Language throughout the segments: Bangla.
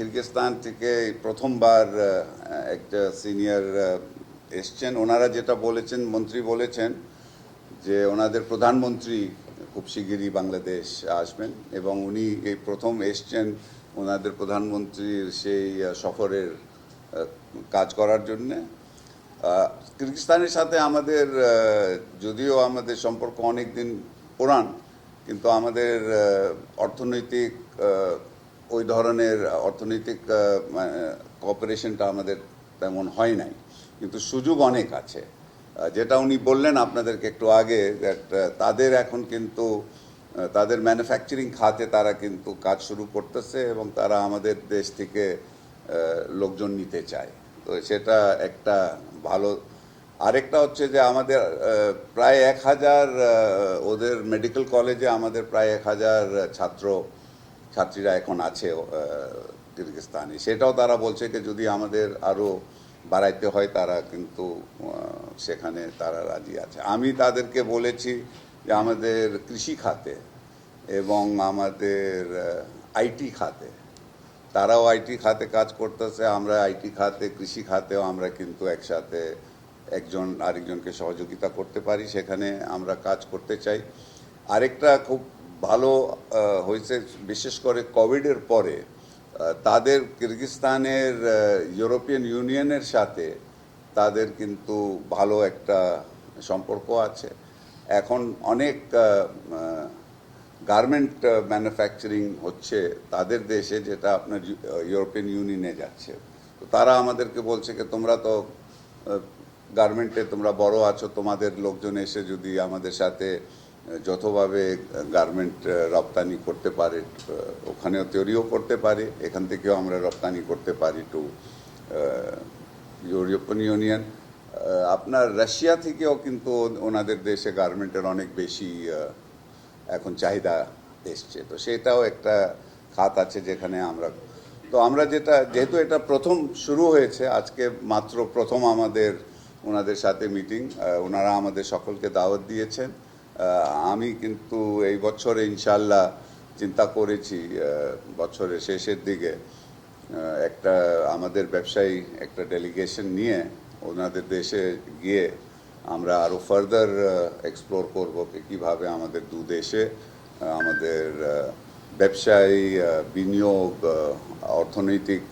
কিরগিজস্তান থেকে প্রথমবার একটা সিনিয়র এসছেন। ওনারা যেটা বলেছেন, মন্ত্রী বলেছেন যে ওনাদের প্রধানমন্ত্রী খুব শিগগিরই বাংলাদেশ আসবেন এবং উনি এই প্রথম এসছেন ওনাদের প্রধানমন্ত্রীর সেই সফরের কাজ করার জন্যে। কিরগিজস্তানের সাথে আমাদের যদিও আমাদের সম্পর্ক অনেক দিন পুরান, কিন্তু আমাদের অর্থনৈতিক ওই ধরনের অর্থনৈতিক কোঅপারেশনটা আমাদের তেমন হয় নাই, কিন্তু সুযোগ অনেক আছে। যেটা উনি বললেন আপনাদেরকে একটু আগে, তাদের এখন কিন্তু তাদের ম্যানুফ্যাকচারিং খাতে তারা কিন্তু কাজ শুরু করতেছে এবং তারা আমাদের দেশ থেকে লোকজন নিতে চায়। তো সেটা একটা ভালো। আরেকটা হচ্ছে যে আমাদের প্রায় 1000 ওদের মেডিকেল কলেজে আমাদের প্রায় 1000 ছাত্রীরা এখন আছে কিরগিজস্তানে। সেটাও তারা বলছে যে যদি আমাদের আরও বাড়াইতে হয় তারা কিন্তু সেখানে তারা রাজি আছে। আমি তাদেরকে বলেছি যে আমাদের কৃষি খাতে এবং আমাদের আইটি খাতে, তারাও আইটি খাতে কাজ করতেছে, আমরা আইটি খাতে কৃষি খাতেও আমরা কিন্তু একসাথে একজন আরেকজনকে সহযোগিতা করতে পারি, সেখানে আমরা কাজ করতে চাই। আরেকটা খুব ভালো হয়েছে, বিশেষ করে কোভিডের পরে তাদের কিরগিজস্তানের ইউরোপিয়ান ইউনিয়নের সাথে তাদের কিন্তু ভালো একটা সম্পর্ক আছে। এখন অনেক গার্মেন্ট ম্যানুফ্যাকচারিং হচ্ছে তাদের দেশে, যেটা আপনার ইউরোপিয়ান ইউনিয়নে যাচ্ছে। তো তারা আমাদেরকে বলছে যে তোমরা তো গার্মেন্টে তোমরা বড় আছো, তোমাদের লোকজন এসে যদি আমাদের সাথে যতভাবে গার্মেন্ট রপ্তানি করতে পারে, ওখানেও তৈরিও করতে পারে, এখান থেকেও আমরা রপ্তানি করতে পারি টু ইউরোপিয়ান ইউনিয়ন। আপনার রাশিয়া থেকেও কিন্তু ওনাদের দেশে গার্মেন্টের অনেক বেশি এখন চাহিদা এসছে। তো সেটাও একটা খাত আছে যেখানে আমরা যেহেতু এটা প্রথম শুরু হয়েছে, আজকে মাত্র প্রথম আমাদের ওনাদের সাথে মিটিং, ওনারা আমাদের সকলকে দাওয়াত দিয়েছেন। আমি কিন্তু এই বছরে ইনশাল্লাহ চিন্তা করেছি বছরের শেষের দিকে একটা আমাদের ব্যবসায়ী একটা ডেলিগেশন নিয়ে ওনাদের দেশে গিয়ে আমরা আরও ফার্দার এক্সপ্লোর করব কীভাবে আমাদের দু দেশে আমাদের ব্যবসায়ী, বিনিয়োগ, অর্থনৈতিক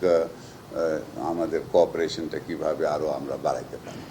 আমাদের কোঅপারেশনটা কীভাবে আরও আমরা বাড়াইতে পারি।